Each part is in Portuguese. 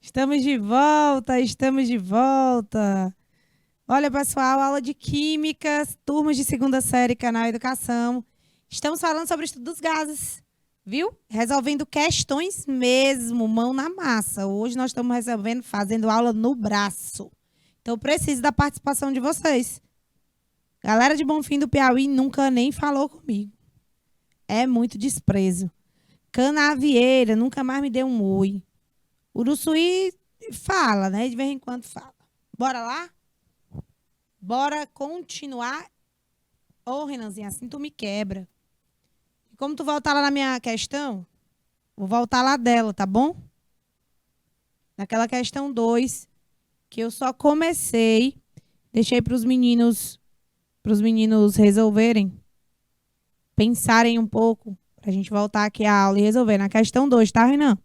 Estamos de volta, estamos de volta. Olha, pessoal, aula de Química, turmas de segunda série, canal Educação. Estamos falando sobre o estudo dos gases, viu? Resolvendo questões mesmo, mão na massa. Hoje nós estamos resolvendo, fazendo aula no braço. Então, eu preciso da participação de vocês. Galera de Bonfim do Piauí nunca nem falou comigo. É muito desprezo. Canavieira nunca mais me deu um oi. Uruçuí fala, né? De vez em quando fala. Bora lá? Bora continuar. Ô, Renanzinho, assim tu me quebra. E como tu voltar lá na minha questão, vou voltar lá dela, tá bom? Naquela questão 2, que eu só comecei, deixei para os meninos resolverem, pensarem um pouco, pra gente voltar aqui à aula e resolver. Na questão 2, tá, Renan?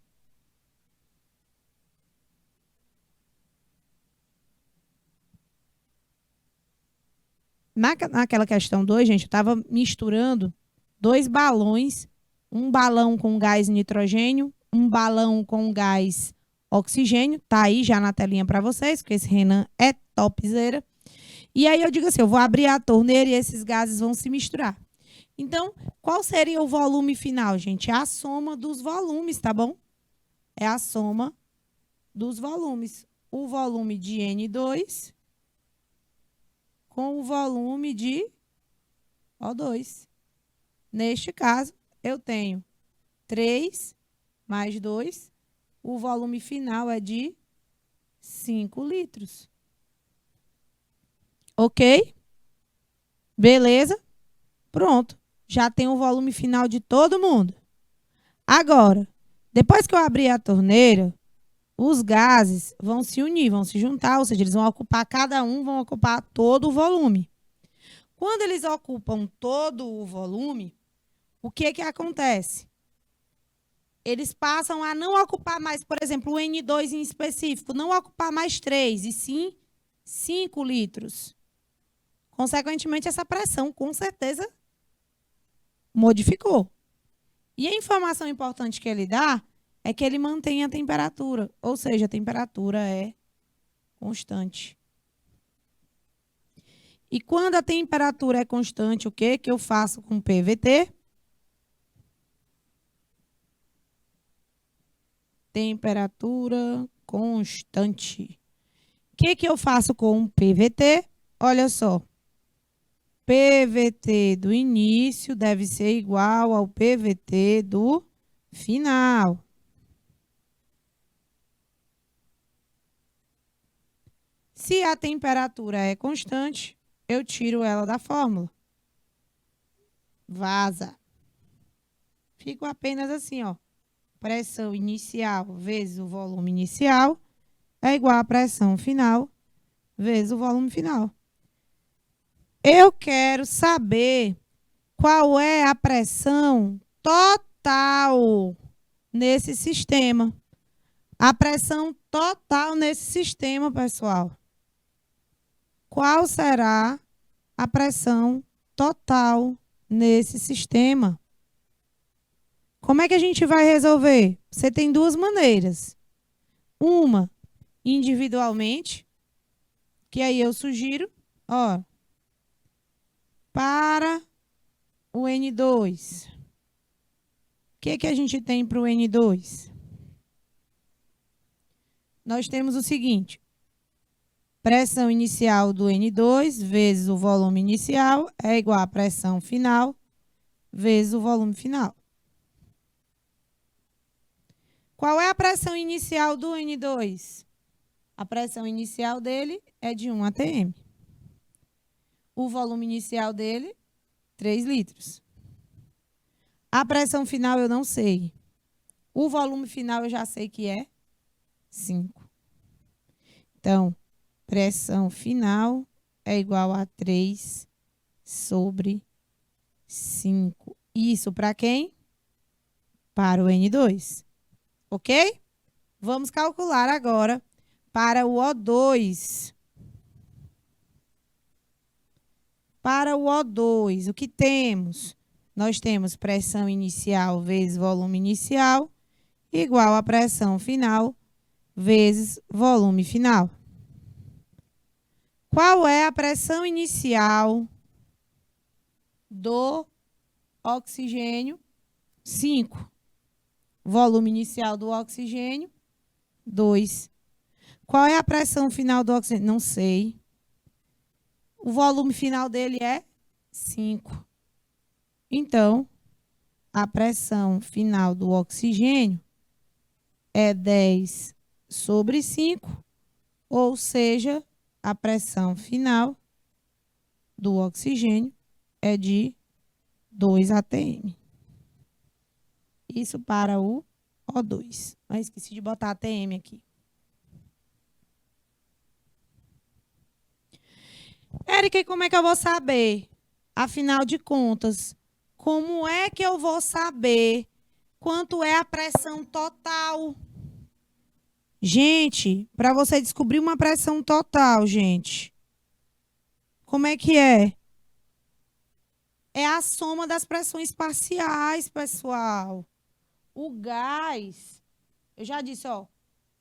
Naquela questão 2, gente, eu estava misturando 2 balões, um balão com gás nitrogênio, um balão com gás oxigênio, tá aí já na telinha para vocês, porque esse Renan é topzera. E aí eu digo assim, eu vou abrir a torneira e esses gases vão se misturar. Então, qual seria o volume final, gente? É a soma dos volumes, tá bom? É a soma dos volumes. O volume de N2 com o volume de O2. Neste caso, eu tenho 3 mais 2. O volume final é de 5 litros. Ok? Beleza? Pronto. Já tem o volume final de todo mundo. Agora, depois que eu abrir a torneira, os gases vão se unir, vão se juntar, ou seja, eles vão ocupar, cada um vão ocupar todo o volume. Quando eles ocupam todo o volume, o que acontece? Eles passam a não ocupar mais, por exemplo, o N2 em específico, não ocupar mais 3, e sim 5 litros. Consequentemente, essa pressão, com certeza, modificou. E a informação importante que ele dá é que ele mantém a temperatura, ou seja, a temperatura é constante. E quando a temperatura é constante, o que eu faço com o PVT? Temperatura constante. O que eu faço com o PVT? Olha só. PVT do início deve ser igual ao PVT do final. Se a temperatura é constante, eu tiro ela da fórmula. Vaza. Fico apenas assim, ó. Pressão inicial vezes o volume inicial é igual à pressão final vezes o volume final. Eu quero saber qual é a pressão total nesse sistema. A pressão total nesse sistema, pessoal. Qual será a pressão total nesse sistema? Como é que a gente vai resolver? Você tem duas maneiras. Uma, individualmente, que aí eu sugiro, ó, para o N2. O que a gente tem para o N2? Nós temos o seguinte, pressão inicial do N2 vezes o volume inicial é igual à pressão final vezes o volume final. Qual é a pressão inicial do N2? A pressão inicial dele é de 1 atm. O volume inicial dele, 3 litros. A pressão final eu não sei. O volume final eu já sei que é 5. Então, pressão final é igual a 3 sobre 5. Isso para quem? Para o N2. Ok? Vamos calcular agora para o O2. Para o O2, o que temos? Nós temos pressão inicial vezes volume inicial igual a pressão final vezes volume final. Qual é a pressão inicial do oxigênio? 5. Volume inicial do oxigênio? 2. Qual é a pressão final do oxigênio? Não sei. O volume final dele é 5. Então, a pressão final do oxigênio é 10 sobre 5, ou seja, a pressão final do oxigênio é de 2 atm. Isso para o O2. Mas esqueci de botar atm aqui. Érica, e como é que eu vou saber? Afinal de contas, como é que eu vou saber quanto é a pressão total? Gente, para você descobrir uma pressão total, gente, como é que é? É a soma das pressões parciais, pessoal. O gás, eu já disse, ó,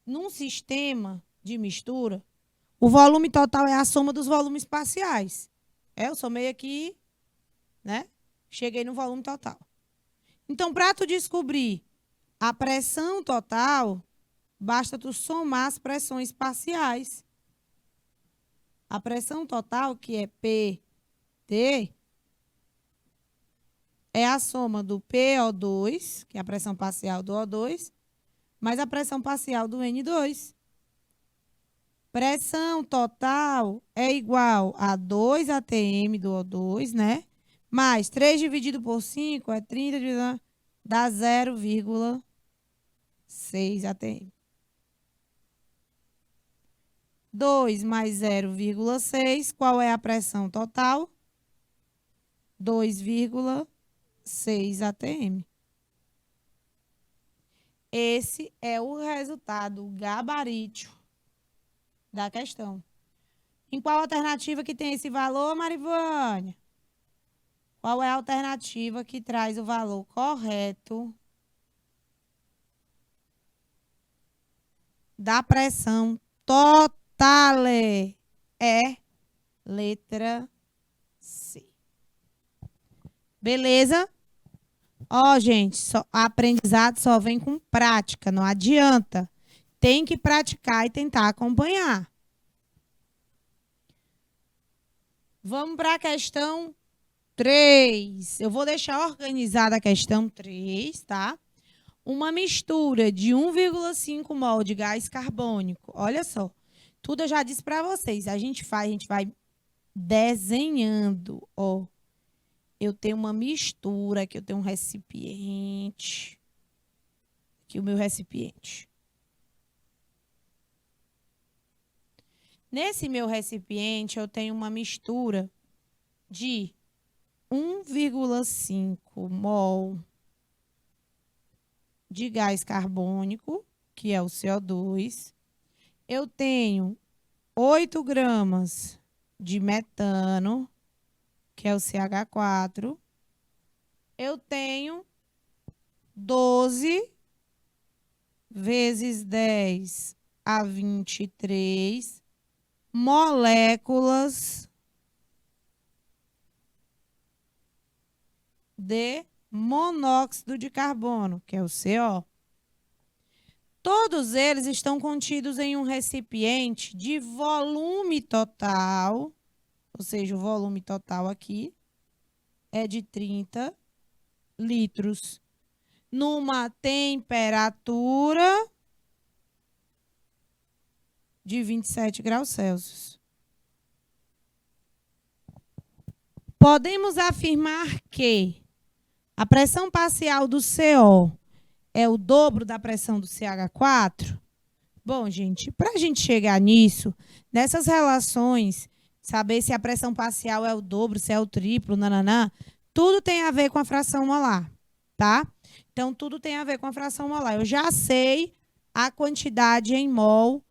num sistema de mistura, o volume total é a soma dos volumes parciais. Eu somei aqui, né? Cheguei no volume total. Então, para tu descobrir a pressão total, basta tu somar as pressões parciais. A pressão total, que é PT, é a soma do PO2, que é a pressão parcial do O2, mais a pressão parcial do N2. Pressão total é igual a 2 atm do O2, né? Mais 3 dividido por 5 é 30, dá 0,6 atm. 2 mais 0,6, qual é a pressão total? 2,6 atm. Esse é o resultado gabarítio da questão. Em qual alternativa que tem esse valor, Marivânia? Qual é a alternativa que traz o valor correto da pressão total? É letra C. Beleza? Ó, gente, aprendizado só vem com prática, não adianta. Tem que praticar e tentar acompanhar. Vamos para a questão 3. Eu vou deixar organizada a questão 3, tá? Uma mistura de 1,5 mol de gás carbônico. Olha só, tudo eu já disse para vocês. A gente vai desenhando, ó. Eu tenho uma mistura, aqui eu tenho um recipiente. Aqui o meu recipiente. Nesse meu recipiente, eu tenho uma mistura de 1,5 mol de gás carbônico, que é o CO2. Eu tenho 8 gramas de metano, que é o CH4. Eu tenho 12 vezes 10 a 23 moléculas de monóxido de carbono, que é o CO. Todos eles estão contidos em um recipiente de volume total, ou seja, o volume total aqui é de 30 litros, numa temperatura de 27 graus Celsius. Podemos afirmar que a pressão parcial do CO é o dobro da pressão do CH4? Bom, gente, para a gente chegar nisso, nessas relações, saber se a pressão parcial é o dobro, se é o triplo, nananã, tudo tem a ver com a fração molar, tá? Então, tudo tem a ver com a fração molar. Eu já sei a quantidade em mol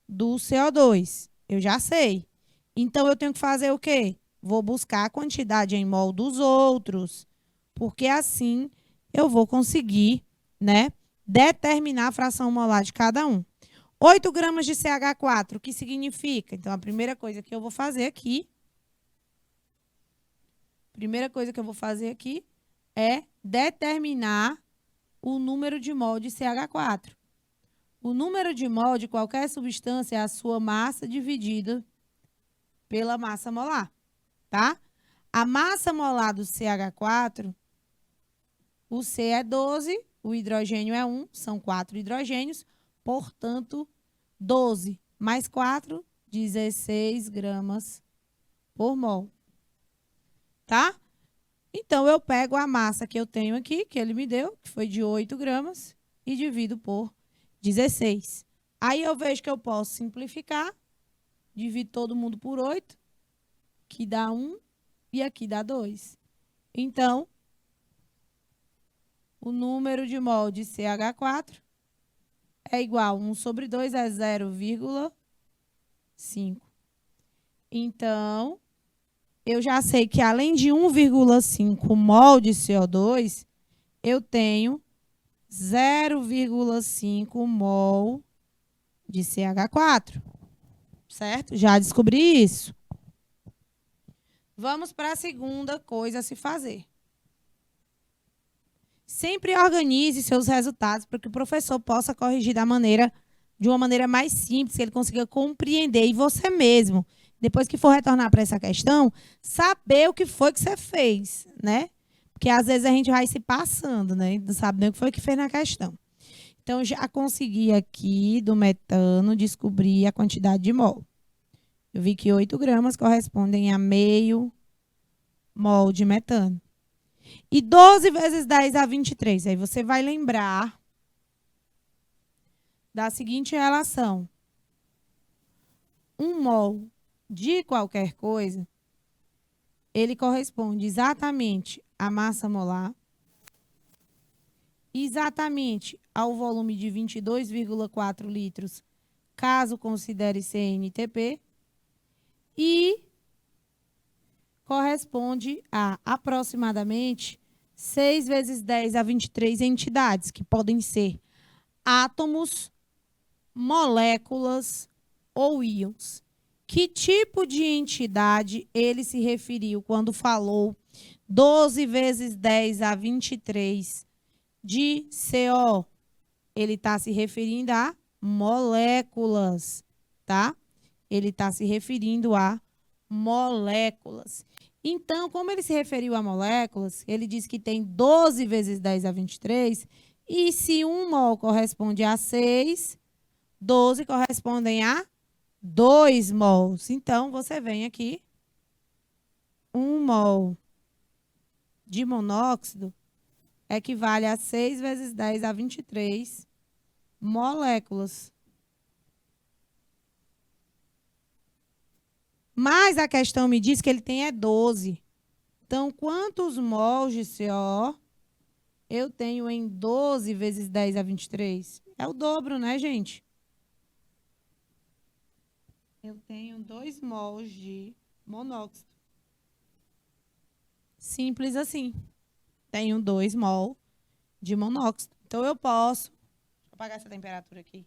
do CO2. Eu já sei. Então, eu tenho que fazer o quê? Vou buscar a quantidade em mol dos outros, porque assim eu vou conseguir, né, determinar a fração molar de cada um. 8 gramas de CH4, o que significa? Então, a primeira coisa que eu vou fazer aqui é determinar o número de mol de CH4. O número de mol de qualquer substância é a sua massa dividida pela massa molar, tá? A massa molar do CH4, o C é 12, o hidrogênio é 1, são 4 hidrogênios, portanto, 12 mais 4, 16 gramas por mol, tá? Então, eu pego a massa que eu tenho aqui, que ele me deu, que foi de 8 gramas, e divido por 16. Aí, eu vejo que eu posso simplificar, divido todo mundo por 8, que dá 1, e aqui dá 2. Então, o número de mol de CH4 é igual a 1 sobre 2 é 0,5. Então, eu já sei que além de 1,5 mol de CO2, eu tenho 0,5 mol de CH4, certo? Já descobri isso. Vamos para a segunda coisa a se fazer. Sempre organize seus resultados para que o professor possa corrigir de uma maneira mais simples, que ele consiga compreender, e você mesmo, depois que for retornar para essa questão, saber o que foi que você fez, né? Porque às vezes a gente vai se passando, né? Não sabe nem o que foi que fez na questão. Então, já consegui aqui do metano descobrir a quantidade de mol. Eu vi que 8 gramas correspondem a meio mol de metano. E 12 vezes 10 a 23. Aí você vai lembrar da seguinte relação. 1 mol de qualquer coisa, ele corresponde exatamente à massa molar, exatamente ao volume de 22,4 litros, caso considere CNTP, e corresponde a aproximadamente 6 vezes 10 a 23 entidades, que podem ser átomos, moléculas ou íons. Que tipo de entidade ele se referiu quando falou 12 vezes 10 a 23 de CO? Ele está se referindo a moléculas, tá? Ele está se referindo a moléculas. Então, como ele se referiu a moléculas, ele diz que tem 12 vezes 10 a 23, e se 1 mol corresponde a 6, 12 correspondem a 2 mols. Então, você vem aqui, 1 mol de monóxido equivale a 6 vezes 10 a 23 moléculas. Mas a questão me diz que ele tem 12. Então, quantos mols de CO eu tenho em 12 vezes 10 a 23? É o dobro, né, gente? Eu tenho 2 mols de monóxido. Simples assim. Tenho 2 mol de monóxido. Então, eu posso... Deixa eu apagar essa temperatura aqui.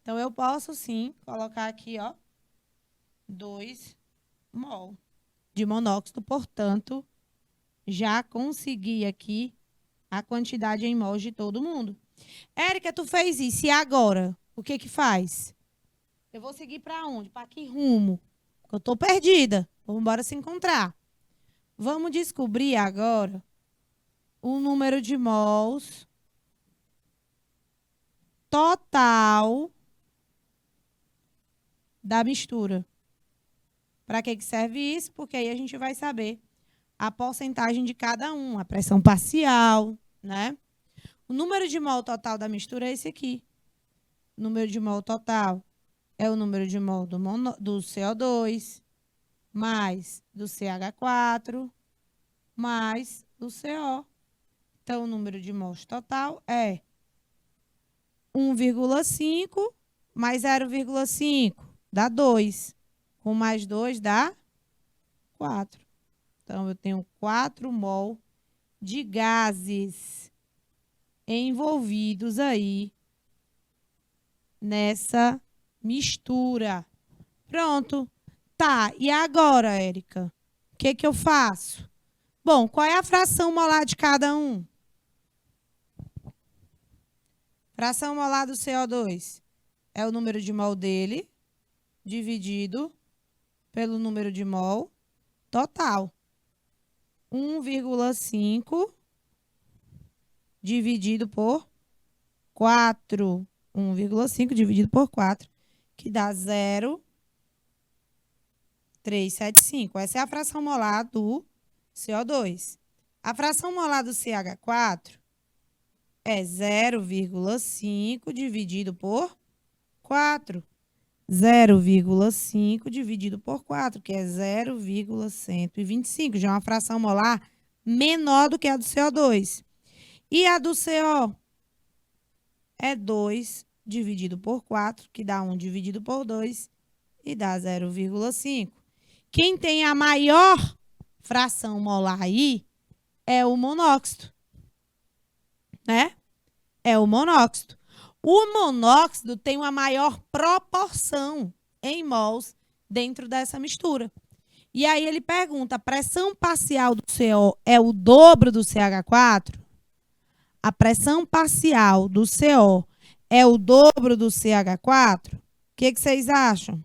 Então, eu posso, sim, colocar aqui, ó, 2 mol de monóxido. Portanto, já consegui aqui a quantidade em mols de todo mundo. Érica, tu fez isso. E agora? O que que faz? Eu vou seguir para onde? Para que rumo? Porque eu estou perdida. Vamos embora se encontrar. Vamos descobrir agora o número de mols total da mistura. Para que serve isso? Porque aí a gente vai saber a porcentagem de cada um, a pressão parcial, né? O número de mol total da mistura é esse aqui. O número de mol total é o número de mol do CO2, mais do CH4, mais do CO. Então, o número de mols total é 1,5 mais 0,5, dá 2. Com mais 2 dá 4. Então, eu tenho 4 mol de gases envolvidos aí nessa mistura. Pronto. Tá, e agora, Érica? O que que eu faço? Bom, qual é a fração molar de cada um? Fração molar do CO2 é o número de mol dele, dividido pelo número de mol total. 1,5 dividido por 4. 1,5 dividido por 4, que dá 0,375. Essa é a fração molar do CO2. A fração molar do CH4 é 0,5 dividido por 4. 0,5 dividido por 4, que é 0,125. Já é uma fração molar menor do que a do CO2. E a do CO é 2 dividido por 4, que dá 1 dividido por 2 e dá 0,5. Quem tem a maior fração molar aí é o monóxido, né? É o monóxido. O monóxido tem uma maior proporção em mols dentro dessa mistura. E aí ele pergunta, a pressão parcial do CO é o dobro do CH4? A pressão parcial do CO é o dobro do CH4? O que vocês acham?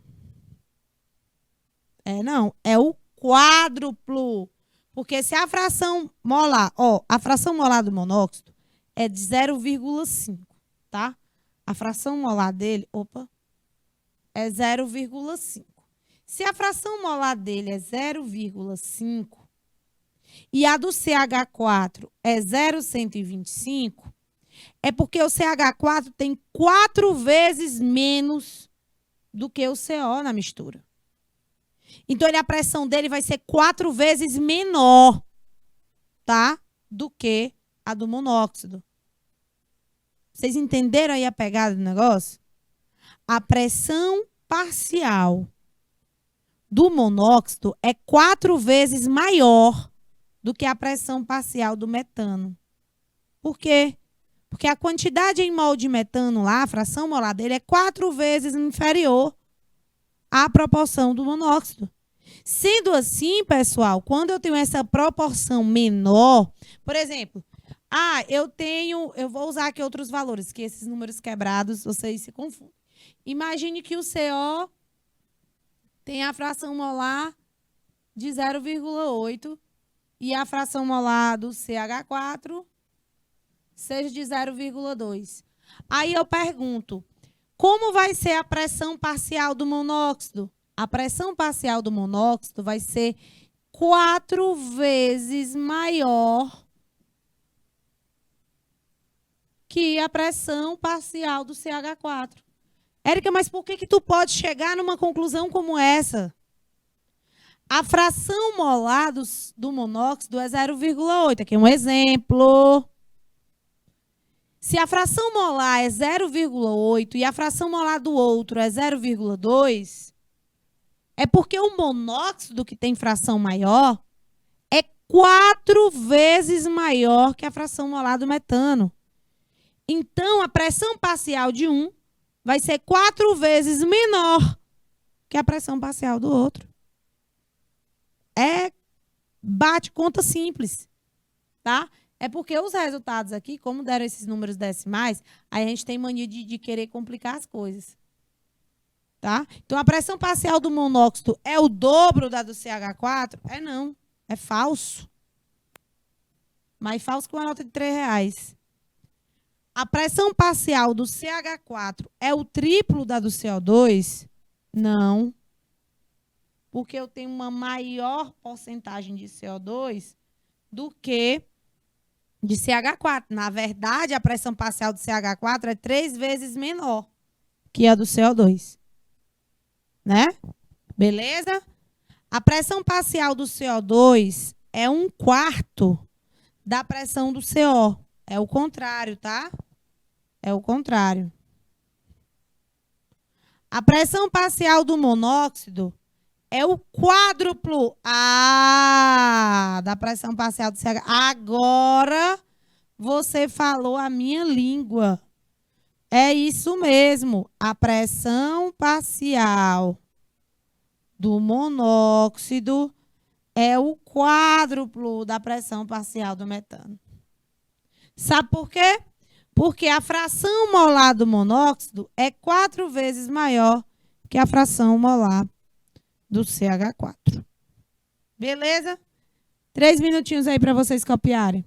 Não, é o quádruplo. Porque se a fração molar, a fração molar do monóxido é de 0,5, tá? A fração molar dele, é 0,5. Se a fração molar dele é 0,5 e a do CH4 é 0,125, é porque o CH4 tem 4 vezes menos do que o CO na mistura. Então, a pressão dele vai ser 4 vezes menor, tá? Do que a do monóxido. Vocês entenderam aí a pegada do negócio? A pressão parcial do monóxido é 4 vezes maior do que a pressão parcial do metano. Por quê? Porque a quantidade em mol de metano lá, a fração molar dele, é 4 vezes inferior à proporção do monóxido. Sendo assim, pessoal, quando eu tenho essa proporção menor, por exemplo, eu vou usar aqui outros valores, que esses números quebrados, vocês se confundem. Imagine que o CO tem a fração molar de 0,8 e a fração molar do CH4 seja de 0,2. Aí eu pergunto, como vai ser a pressão parcial do monóxido? A pressão parcial do monóxido vai ser 4 vezes maior que a pressão parcial do CH4. Érica, mas por que tu pode chegar numa conclusão como essa? A fração molar do monóxido é 0,8. Aqui é um exemplo. Se a fração molar é 0,8 e a fração molar do outro é 0,2, é porque o monóxido, que tem fração maior, é 4 vezes maior que a fração molar do metano. Então, a pressão parcial de um vai ser 4 vezes menor que a pressão parcial do outro. Bate conta simples, tá? É porque os resultados aqui, como deram esses números decimais, aí a gente tem mania de querer complicar as coisas. Tá? Então, a pressão parcial do monóxido é o dobro da do CH4? Não. É falso. Mais falso que uma nota de R$3. A pressão parcial do CH4 é o triplo da do CO2? Não. Porque eu tenho uma maior porcentagem de CO2 do que de CH4. Na verdade, a pressão parcial do CH4 é 3 vezes menor que a do CO2. Né? Beleza? A pressão parcial do CO2 é 1/4 da pressão do CO. É o contrário, tá? É o contrário. A pressão parcial do monóxido é o quádruplo da pressão parcial do CH. Agora Você falou a minha língua. É isso mesmo. A pressão parcial do monóxido é o quádruplo da pressão parcial do metano. Sabe por quê? Porque a fração molar do monóxido é 4 vezes maior que a fração molar do CH4. Beleza? 3 minutinhos aí para vocês copiarem.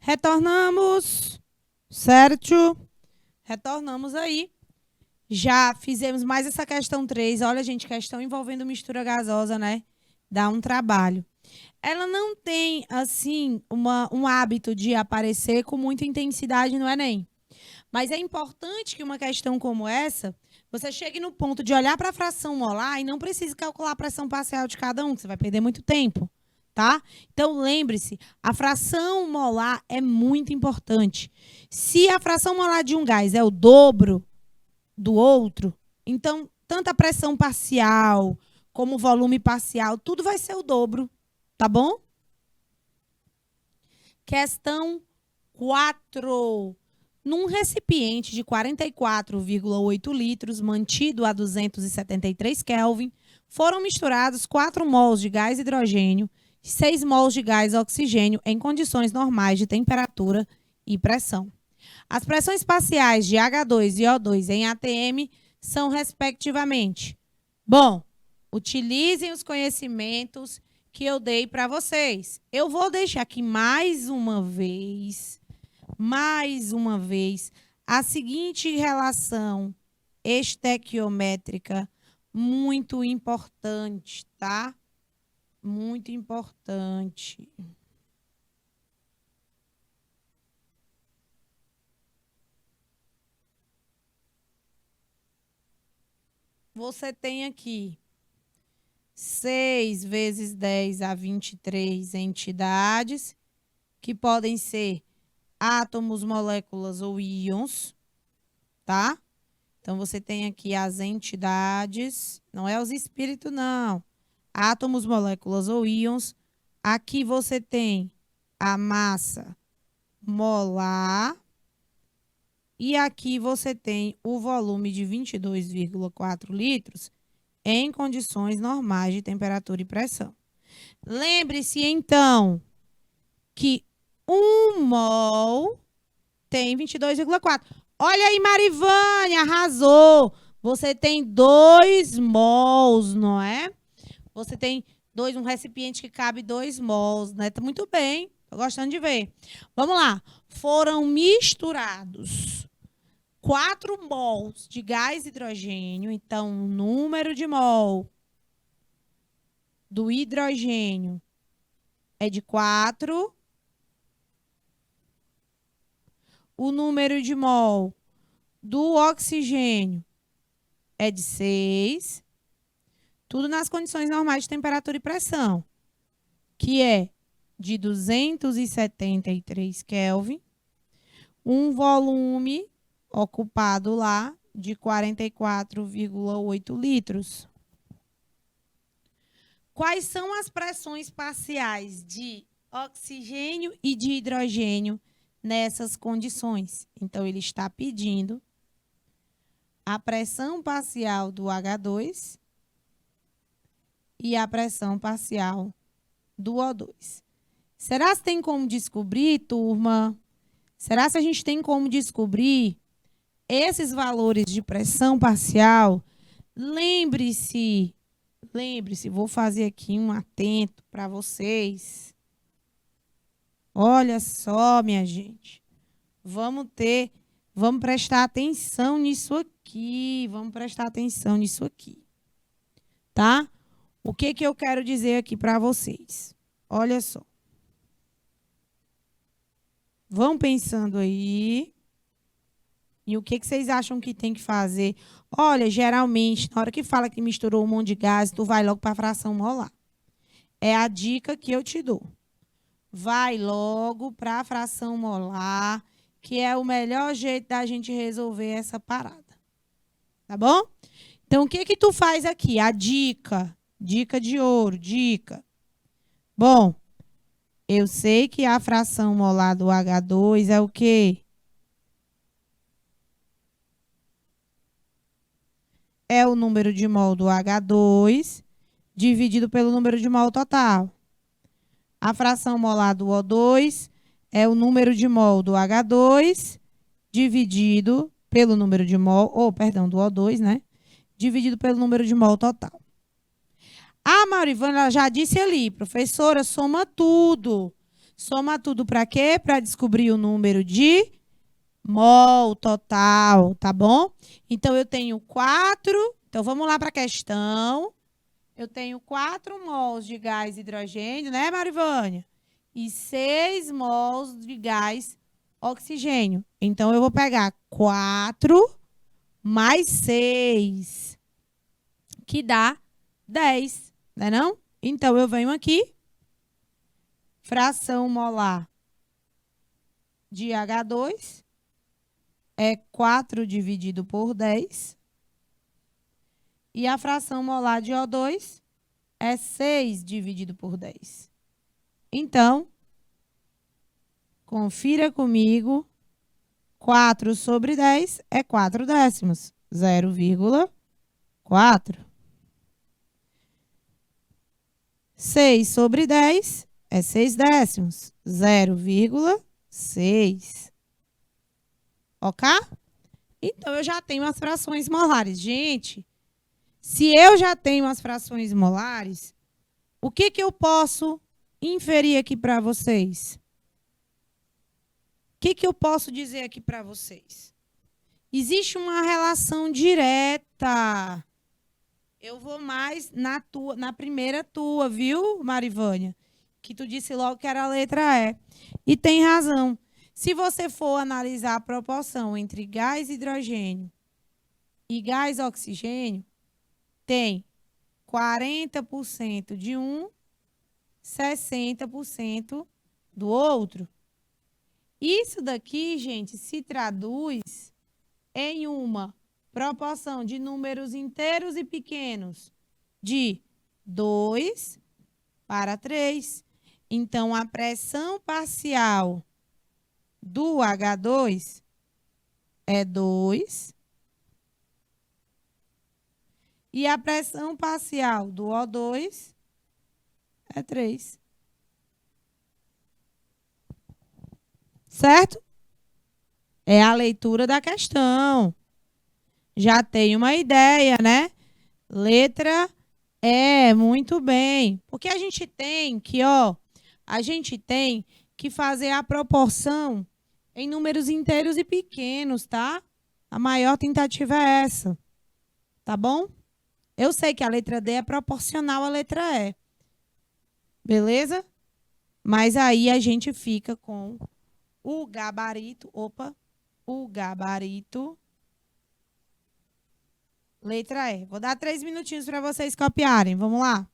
Retornamos, certo? Retornamos aí. Já fizemos mais essa questão 3. Olha, gente, questão envolvendo mistura gasosa, né? Dá um trabalho. Ela não tem, assim, um hábito de aparecer com muita intensidade no Enem. Mas é importante que uma questão como essa, você chegue no ponto de olhar para a fração molar e não precise calcular a pressão parcial de cada um, que você vai perder muito tempo, tá? Então, lembre-se, a fração molar é muito importante. Se a fração molar de um gás é o dobro do outro, então, tanto a pressão parcial como o volume parcial, tudo vai ser o dobro, tá bom? Questão 4. Num recipiente de 44,8 litros, mantido a 273 Kelvin, foram misturados 4 mols de gás hidrogênio e 6 mols de gás oxigênio em condições normais de temperatura e pressão. As pressões parciais de H2 e O2 em ATM são, respectivamente. Bom, utilizem os conhecimentos que eu dei para vocês. Eu vou deixar aqui mais uma vez, a seguinte relação estequiométrica muito importante, tá? Muito importante. Você tem aqui 6 vezes 10 a 23 entidades, que podem ser átomos, moléculas ou íons, tá? Então, você tem aqui as entidades, não é os espíritos, não. Átomos, moléculas ou íons. Aqui você tem a massa molar. E aqui você tem o volume de 22,4 litros em condições normais de temperatura e pressão. Lembre-se, então, que 1 mol tem 22,4. Olha aí, Marivânia, arrasou! Você tem 2 mols, não é? Você tem um recipiente que cabe 2 mols, né? Tá muito bem, tô gostando de ver. Vamos lá. Foram misturados 4 mols de gás hidrogênio. Então, o número de mol do hidrogênio é de 4. O número de mol do oxigênio é de 6. Tudo nas condições normais de temperatura e pressão, que é de 273 Kelvin. Um volume ocupado lá de 44,8 litros. Quais são as pressões parciais de oxigênio e de hidrogênio nessas condições? Então, ele está pedindo a pressão parcial do H2 e a pressão parcial do O2. Será que tem como descobrir, turma? Será que a gente tem como descobrir esses valores de pressão parcial? Lembre-se, vou fazer aqui um atento para vocês. Olha só, minha gente. Vamos prestar atenção nisso aqui. Tá? O que eu quero dizer aqui para vocês? Olha só. Vão pensando aí. E o que vocês acham que tem que fazer? Olha, geralmente, na hora que fala que misturou um monte de gás, tu vai logo para a fração molar. É a dica que eu te dou. Vai logo para a fração molar, que é o melhor jeito da gente resolver essa parada. Tá bom? Então, o que tu faz aqui? A dica de ouro, dica. Bom, eu sei que a fração molar do H2 é o quê? É o número de mol do H2 dividido pelo número de mol total. A fração molar do O2 é o número de mol do H2 dividido pelo número de mol, do O2, né? Dividido pelo número de mol total. A Maurivânia já disse ali, professora, soma tudo. Soma tudo para quê? Para descobrir o número de mol total, tá bom? Então, eu tenho 4. Então, vamos lá para a questão. Eu tenho 4 mols de gás hidrogênio, né, Marivânia? E 6 mols de gás oxigênio. Então, eu vou pegar 4 mais 6, que dá 10, né não? Então, eu venho aqui, fração molar de H2 é 4 dividido por 10. E a fração molar de O2 é 6 dividido por 10. Então, confira comigo. 4 sobre 10 é 4 décimos. 0,4. 6 sobre 10 é 6 décimos. 0,6. Ok? Então, eu já tenho as frações molares. Gente, se eu já tenho as frações molares, O que eu posso inferir aqui para vocês? O que eu posso dizer aqui para vocês? Existe uma relação direta. Eu vou mais na primeira tua, viu, Marivânia? Que tu disse logo que era a letra E. E tem razão. Se você for analisar a proporção entre gás hidrogênio e gás oxigênio, tem 40% de um, 60% do outro. Isso daqui, gente, se traduz em uma proporção de números inteiros e pequenos de 2 para 3. Então, a pressão parcial do H2 é 2 e a pressão parcial do O2 é 3. Certo? É a leitura da questão. Já tem uma ideia, né? Letra E, muito bem. Porque a gente tem que, a gente tem que fazer a proporção em números inteiros e pequenos, tá? A maior tentativa é essa. Tá bom? Eu sei que a letra D é proporcional à letra E. Beleza? Mas aí a gente fica com o gabarito. Opa! O gabarito. Letra E. Vou dar 3 minutinhos para vocês copiarem. Vamos lá.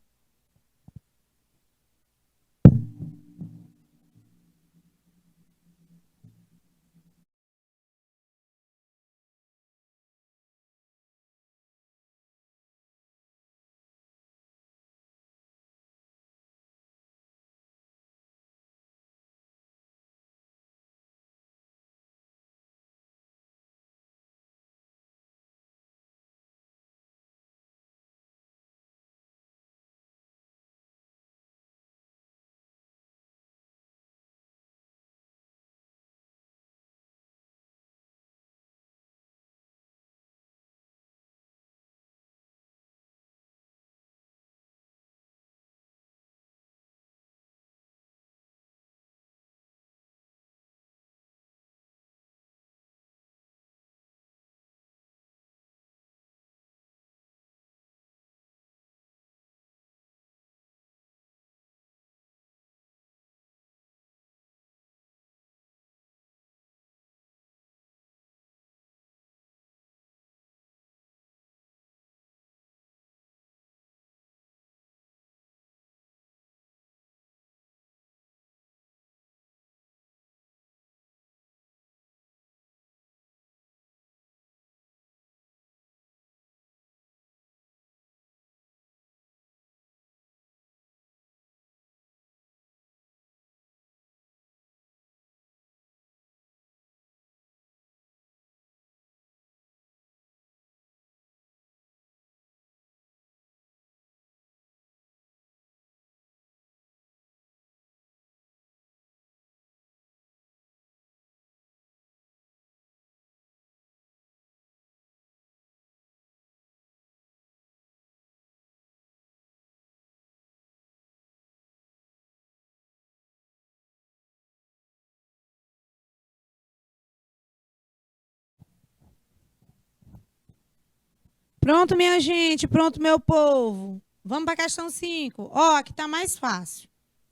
Pronto, minha gente. Pronto, meu povo. Vamos para a questão 5. Aqui está mais fácil,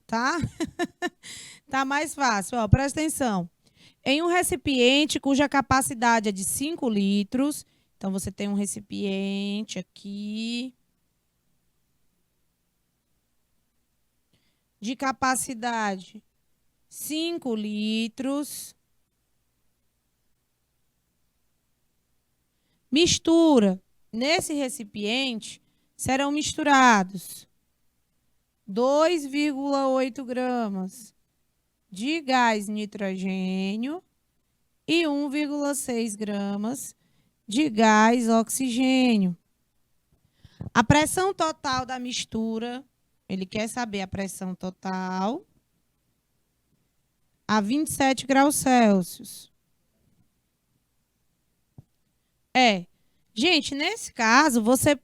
tá? Tá mais fácil. Presta atenção. Em um recipiente cuja capacidade é de 5 litros, então você tem um recipiente aqui de capacidade 5 litros. Mistura. Nesse recipiente serão misturados 2,8 gramas de gás nitrogênio e 1,6 gramas de gás oxigênio. A pressão total da mistura, ele quer saber a pressão total a 27 graus Celsius. Gente, nesse caso, você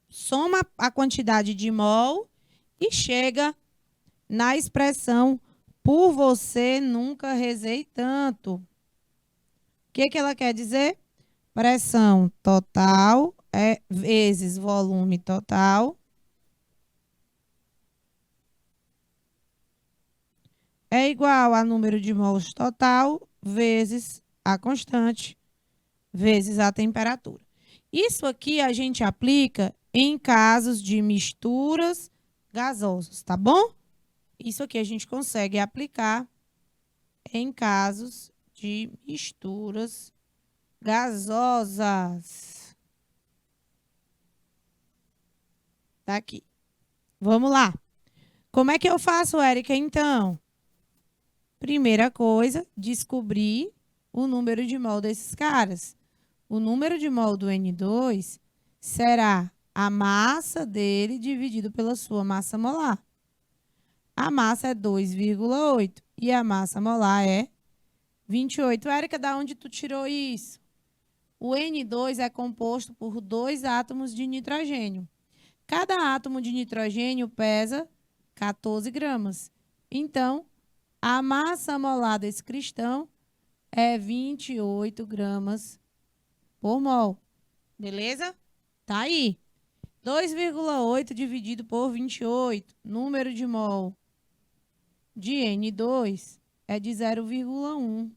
soma a quantidade de mol e chega na expressão por você nunca rezei tanto. O que ela quer dizer? Pressão total vezes volume total é igual a número de mols total vezes a constante vezes a temperatura. Isso aqui a gente aplica em casos de misturas gasosas, tá bom? Isso aqui a gente consegue aplicar em casos de misturas gasosas. Tá aqui. Vamos lá. Como é que eu faço, Érica, então? Primeira coisa, descobrir o número de mol desses caras. O número de mol do N2 será a massa dele dividido pela sua massa molar. A massa é 2,8 e a massa molar é 28. Érica, da onde tu tirou isso? O N2 é composto por 2 átomos de nitrogênio. Cada átomo de nitrogênio pesa 14 gramas. Então, a massa molar desse cristão é 28 gramas por mol. Beleza? Tá aí. 2,8 dividido por 28. Número de mol de N2 é de 0,1.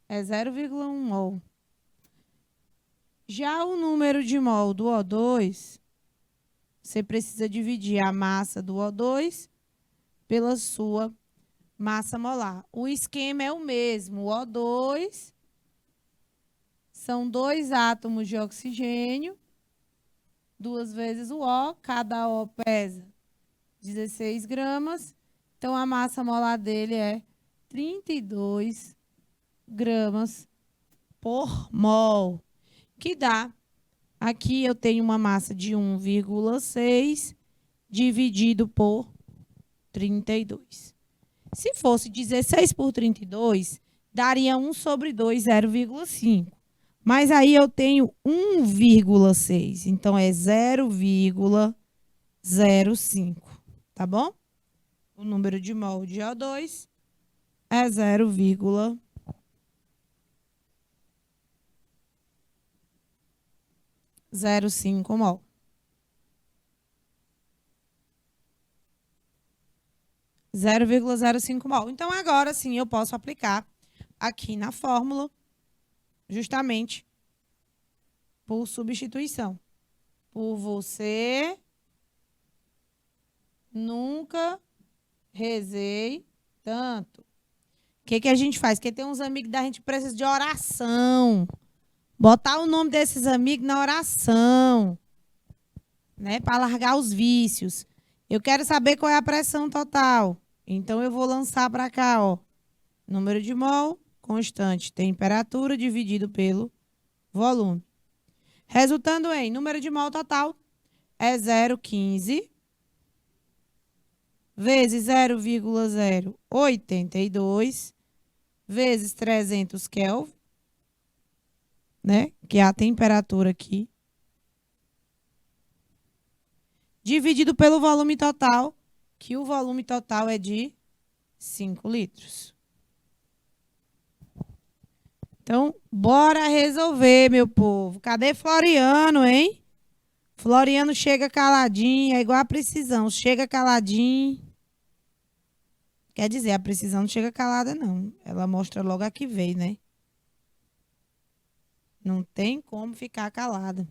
É 0,1 mol. Já o número de mol do O2, você precisa dividir a massa do O2 pela sua massa molar. O esquema é o mesmo. O O2 são 2 átomos de oxigênio, 2 vezes o O, cada O pesa 16 gramas. Então, a massa molar dele é 32 gramas por mol, que dá. Aqui eu tenho uma massa de 1,6 dividido por 32. Se fosse 16 por 32, daria 1 sobre 2, 0,5. Mas aí eu tenho 1,6. Então, é 0,05. Tá bom? O número de mol de O2 é 0,05 mol. 0,05 mol. Então, agora sim, eu posso aplicar aqui na fórmula, justamente por substituição. Por você nunca rezei tanto. O que a gente faz? Porque tem uns amigos da gente que precisa de oração. Botar o nome desses amigos na oração, né? Para largar os vícios. Eu quero saber qual é a pressão total. Então, eu vou lançar para cá, ó. Número de mol, constante, temperatura dividido pelo volume. Resultando em número de mol total é 0,15 vezes 0,082 vezes 300 Kelvin, né? Que é a temperatura aqui. Dividido pelo volume total, que o volume total é de 5 litros. Então, bora resolver, meu povo. Cadê Floriano, hein? Floriano chega caladinho, é igual a precisão. Chega caladinho. Quer dizer, a precisão não chega calada, não. Ela mostra logo a que veio, né? Não tem como ficar calada.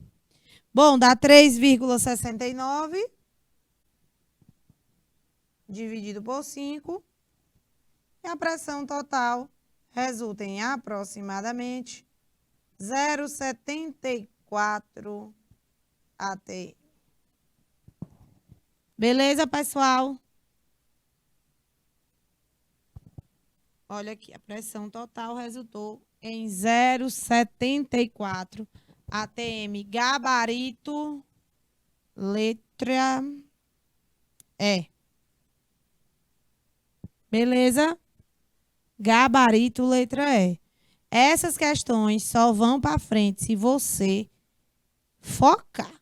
Bom, dá 3,69 dividido por 5. E a pressão total resulta em aproximadamente 0,74 atm. Beleza, pessoal? Olha aqui, a pressão total resultou em 0,74 atm. Gabarito, letra E. Beleza? Gabarito, letra E. Essas questões só vão para frente se você focar.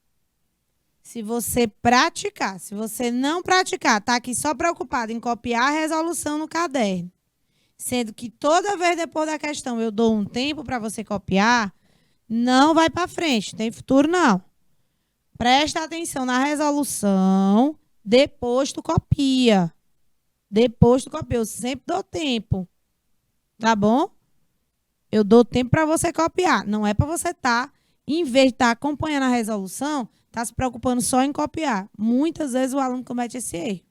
Se você praticar. Se você não praticar, tá aqui só preocupado em copiar a resolução no caderno, sendo que toda vez depois da questão eu dou um tempo para você copiar, não vai para frente, não tem futuro não. Presta atenção na resolução, depois tu copia. Depois tu copia, eu sempre dou tempo. Tá bom? Eu dou tempo para você copiar. Não é para você estar, em vez de estar acompanhando a resolução, tá se preocupando só em copiar. Muitas vezes o aluno comete esse erro.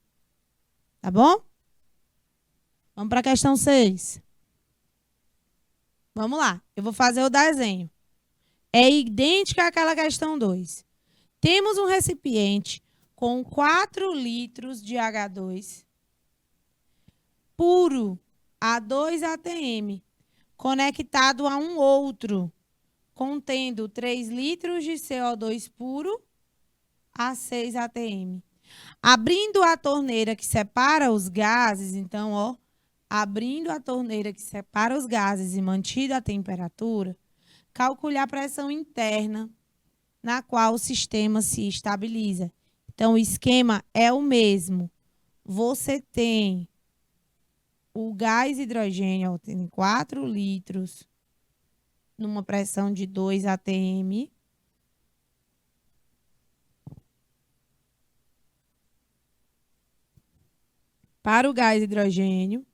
Tá bom? Vamos para a questão 6. Vamos lá. Eu vou fazer o desenho. É idêntica àquela questão 2. Temos um recipiente com 4 litros de H2 puro A2 ATM conectado a um outro contendo 3 litros de CO2 puro A6 ATM. Abrindo a torneira que separa os gases, então, ó, abrindo a torneira que separa os gases e mantida a temperatura, calcule a pressão interna na qual o sistema se estabiliza. Então, o esquema é o mesmo. Você tem o gás hidrogênio, ó, tem 4 litros numa pressão de 2 atm. Para o gás hidrogênio.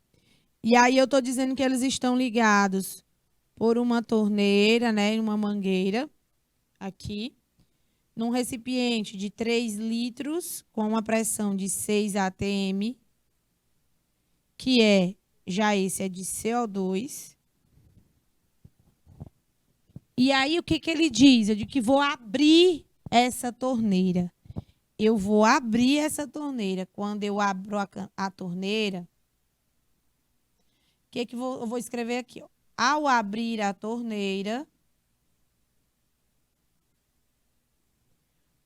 E aí eu estou dizendo que eles estão ligados por uma torneira, né, uma mangueira, aqui, num recipiente de 3 litros, com uma pressão de 6 atm, que é, já esse é de CO2. E aí o que ele diz? Eu digo que vou abrir essa torneira. Eu vou abrir essa torneira. Quando eu abro a torneira, o que eu vou escrever aqui? Ó. Ao abrir a torneira,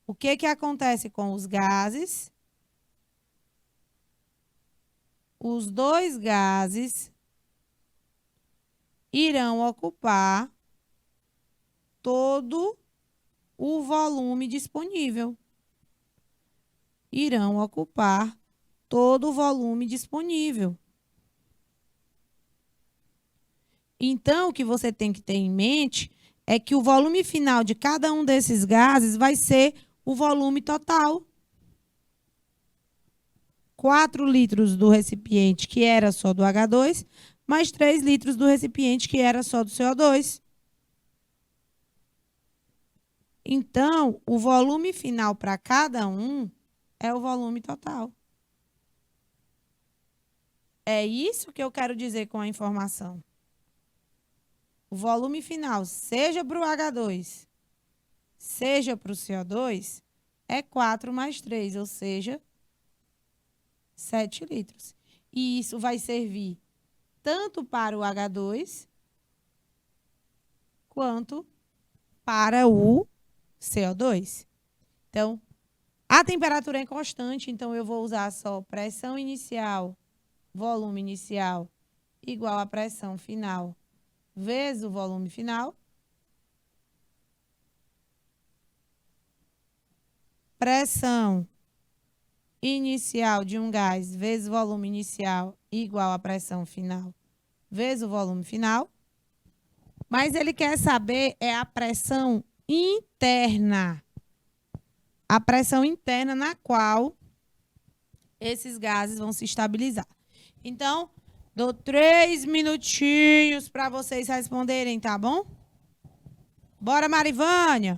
o que acontece com os gases? Os dois gases irão ocupar todo o volume disponível. Irão ocupar todo o volume disponível. Então, o que você tem que ter em mente é que o volume final de cada um desses gases vai ser o volume total. 4 litros do recipiente, que era só do H2, mais 3 litros do recipiente, que era só do CO2. Então, o volume final para cada um é o volume total. É isso que eu quero dizer com a informação. O volume final, seja para o H2, seja para o CO2, é 4 mais 3, ou seja, 7 litros. E isso vai servir tanto para o H2 quanto para o CO2. Então, a temperatura é constante, então eu vou usar só pressão inicial, volume inicial, igual a pressão final, vezes o volume final. Pressão inicial de um gás vezes o volume inicial igual a pressão final vezes o volume final. Mas ele quer saber é a pressão interna. A pressão interna na qual esses gases vão se estabilizar. Então, dou 3 minutinhos para vocês responderem, tá bom? Bora, Marivânia!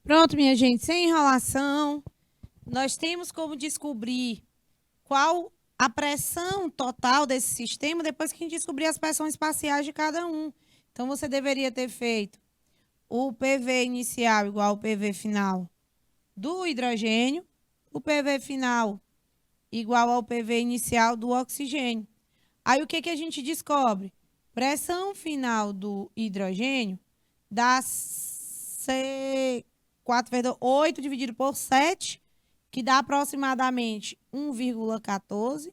Pronto, minha gente, sem enrolação, nós temos como descobrir qual a pressão total desse sistema depois que a gente descobrir as pressões parciais de cada um. Então, você deveria ter feito o PV inicial igual ao PV final do hidrogênio, o PV final igual ao PV inicial do oxigênio. Aí, o que a gente descobre? Pressão final do hidrogênio dá 4,8 dividido por 7, que dá aproximadamente 1,14.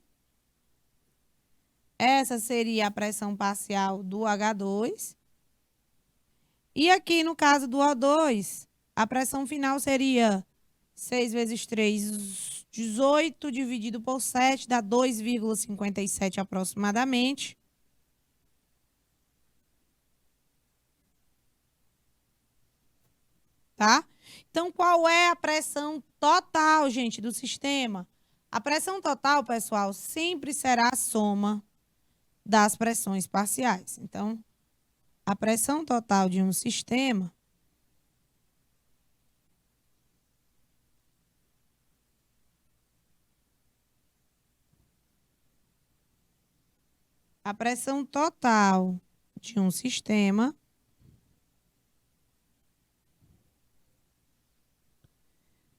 Essa seria a pressão parcial do H2. E aqui, no caso do O2, a pressão final seria 6 vezes 3, 18, dividido por 7, dá 2,57 aproximadamente. Tá? Então, qual é a pressão total, gente, do sistema? A pressão total, pessoal, sempre será a soma das pressões parciais. Então, a pressão total de um sistema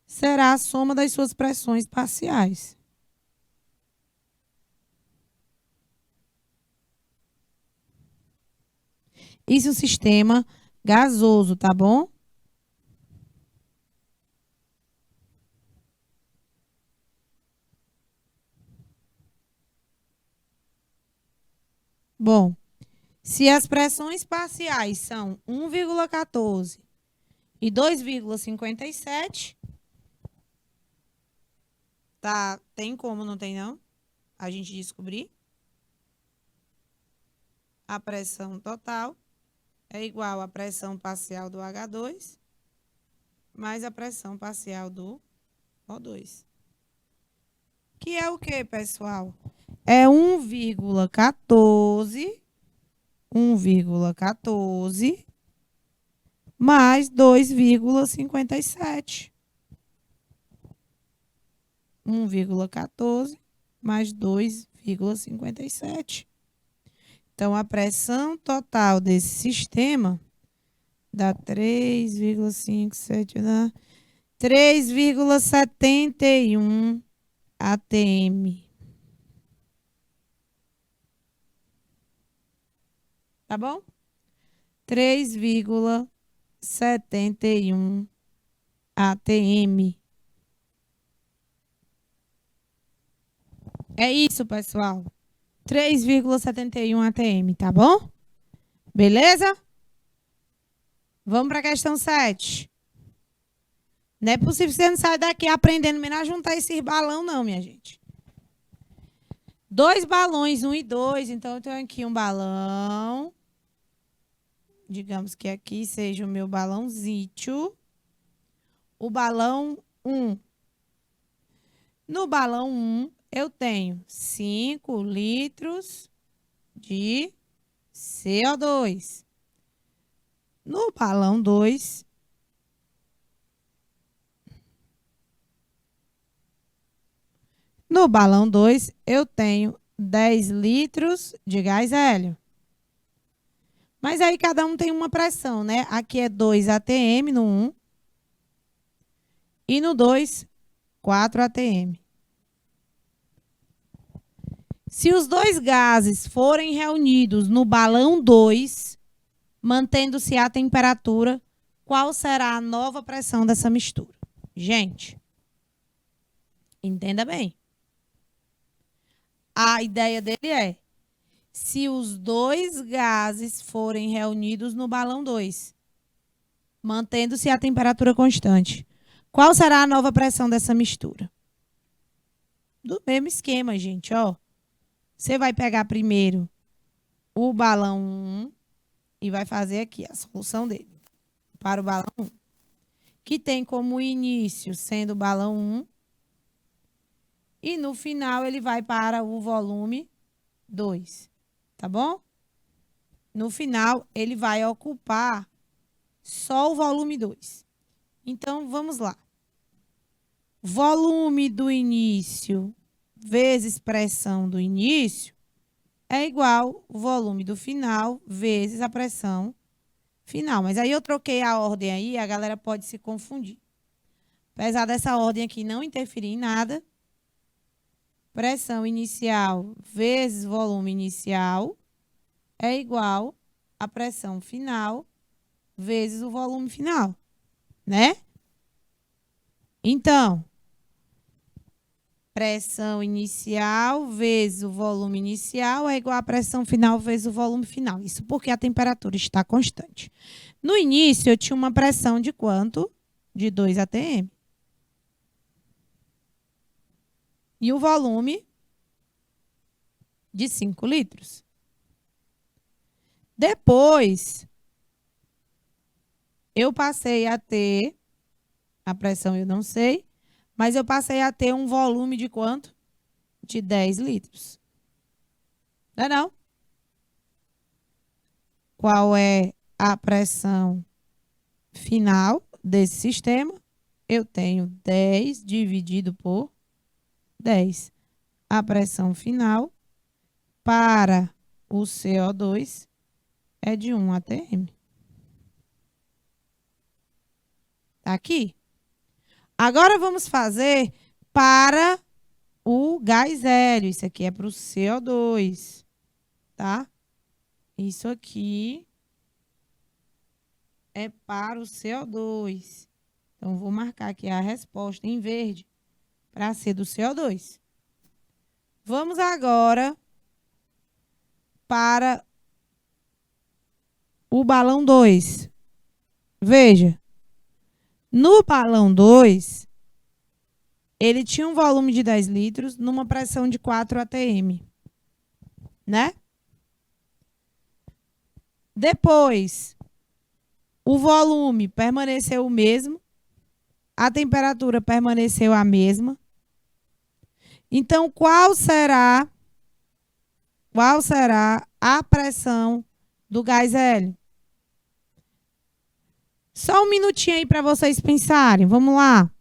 será a soma das suas pressões parciais. Isso é um sistema gasoso, tá bom? Bom, se as pressões parciais são 1,14 e 2,57, tá? Tem como, não tem não? A gente descobrir. A pressão total é igual à pressão parcial do H2 mais a pressão parcial do O2. Que é o que, pessoal? É 1,14 mais 2,57. 1,14 mais 2,57. Então, a pressão total desse sistema dá 3,71 atm. Tá bom? 3,71 atm. É isso, pessoal. 3,71 atm, tá bom? Beleza? Vamos para a questão 7. Não é possível que você não saia daqui aprendendo menos a juntar esses balão, não, minha gente. 2 balões, 1 e 2. Então, eu tenho aqui um balão. Digamos que aqui seja o meu balãozito. O balão 1. No balão 1, eu tenho 5 litros de CO2. No balão 2, eu tenho 10 litros de gás hélio. Mas aí cada um tem uma pressão, né? Aqui é 2 atm no 1 e no 2, 4 atm. Se os dois gases forem reunidos no balão 2, mantendo-se a temperatura, qual será a nova pressão dessa mistura? Gente, entenda bem. A ideia dele é, se os dois gases forem reunidos no balão 2, mantendo-se a temperatura constante, qual será a nova pressão dessa mistura? Do mesmo esquema, gente, ó. Você vai pegar primeiro o balão 1 e vai fazer aqui a solução dele para o balão 1, que tem como início sendo o balão 1 e no final ele vai para o volume 2, tá bom? No final ele vai ocupar só o volume 2. Então, vamos lá. Volume do início vezes pressão do início é igual ao volume do final vezes a pressão final. Mas aí eu troquei a ordem aí, a galera pode se confundir. Apesar dessa ordem aqui não interferir em nada, pressão inicial vezes volume inicial é igual a pressão final vezes o volume final, né? Então, pressão inicial vezes o volume inicial é igual a pressão final vezes o volume final. Isso porque a temperatura está constante. No início, eu tinha uma pressão de quanto? De 2 atm. E o volume de 5 litros. Depois, eu passei a ter, a pressão eu não sei, mas eu passei a ter um volume de quanto? De 10 litros. Não é não? Qual é a pressão final desse sistema? Eu tenho 10 dividido por 10. A pressão final para o CO2 é de 1 atm. Tá aqui. Agora vamos fazer para o gás hélio. Isso aqui é para o CO2, tá? Isso aqui é para o CO2. Então, vou marcar aqui a resposta em verde para ser do CO2. Vamos agora para o balão 2. Veja, no balão 2, ele tinha um volume de 10 litros numa pressão de 4 atm, né? Depois, o volume permaneceu o mesmo, a temperatura permaneceu a mesma. Então, qual será a pressão do gás hélio? Só um minutinho aí para vocês pensarem. Vamos lá.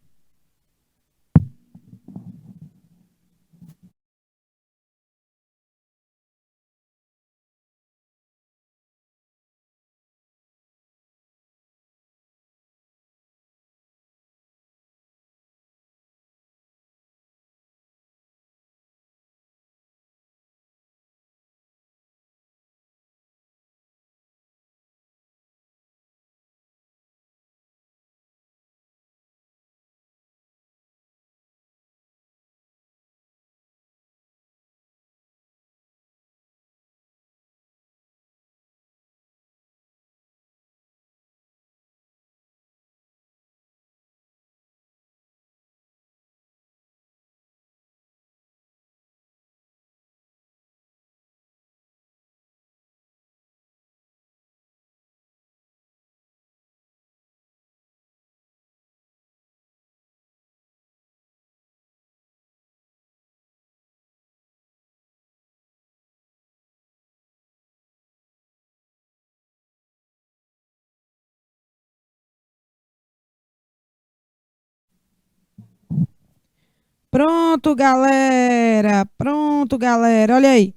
Pronto, galera. Pronto, galera. Olha aí,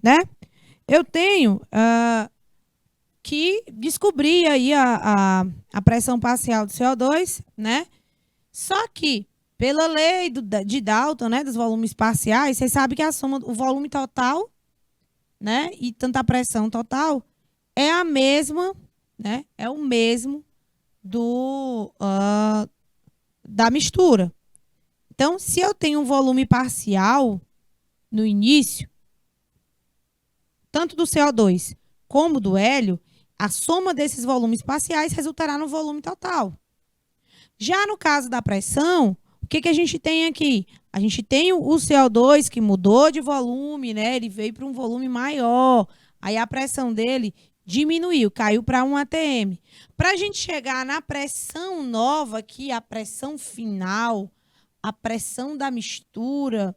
né? Eu tenho que descobrir aí a pressão parcial do CO2, né? Só que, pela lei de Dalton, né, dos volumes parciais, vocês sabem que a soma, o volume total, né, e tanto a pressão total é a mesma, né? É o mesmo da mistura. Então, se eu tenho um volume parcial no início, tanto do CO2 como do hélio, a soma desses volumes parciais resultará no volume total. Já no caso da pressão, o que a gente tem aqui? A gente tem o CO2 que mudou de volume, né? Ele veio para um volume maior. Aí a pressão dele diminuiu, caiu para 1 atm. Para a gente chegar na pressão nova aqui, a pressão final, a pressão da mistura,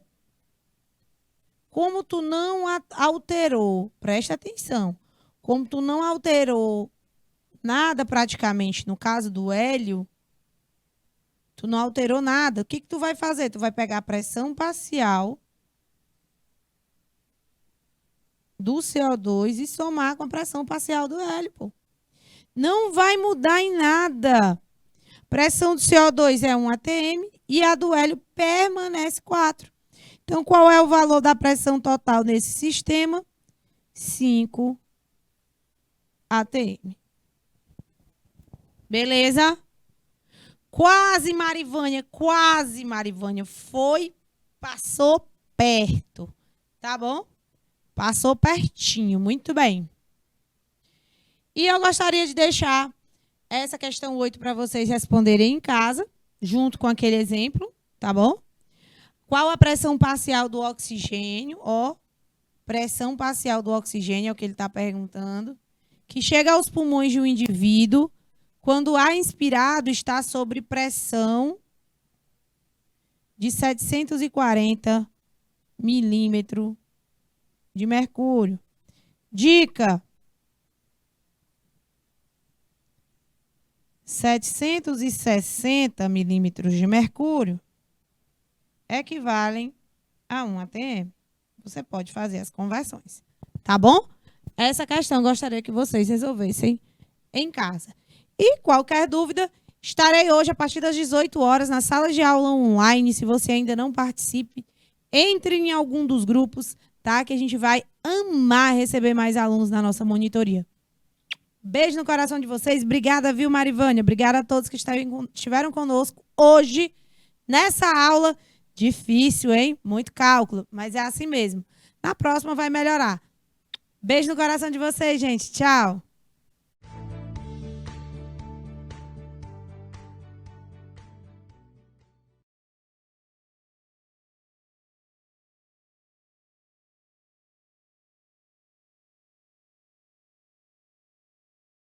como tu não alterou, presta atenção, como tu não alterou nada praticamente no caso do hélio, Tu não alterou nada. O que tu vai fazer? Tu vai pegar a pressão parcial do CO2 e somar com a pressão parcial do hélio, pô. Não vai mudar em nada. Pressão do CO2 é 1 atm e a do hélio permanece 4. Então, qual é o valor da pressão total nesse sistema? 5 atm. Beleza? Quase, Marivânia. Passou perto. Tá bom? Passou pertinho. Muito bem. E eu gostaria de deixar essa questão 8 para vocês responderem em casa, junto com aquele exemplo, tá bom? Qual a pressão parcial do oxigênio? Ó, pressão parcial do oxigênio é o que ele está perguntando. Que chega aos pulmões de um indivíduo quando o ar inspirado está sob pressão de 740 milímetros de mercúrio. Dica: 760 milímetros de mercúrio equivalem a 1 atm. Você pode fazer as conversões, tá bom? Essa questão eu gostaria que vocês resolvessem em casa. E qualquer dúvida, estarei hoje a partir das 18 horas na sala de aula online. Se você ainda não participe, entre em algum dos grupos, tá? Que a gente vai amar receber mais alunos na nossa monitoria. Beijo no coração de vocês. Obrigada, viu, Marivânia? Obrigada a todos que estiveram conosco hoje nessa aula. Difícil, hein? Muito cálculo, mas é assim mesmo. Na próxima vai melhorar. Beijo no coração de vocês, gente. Tchau.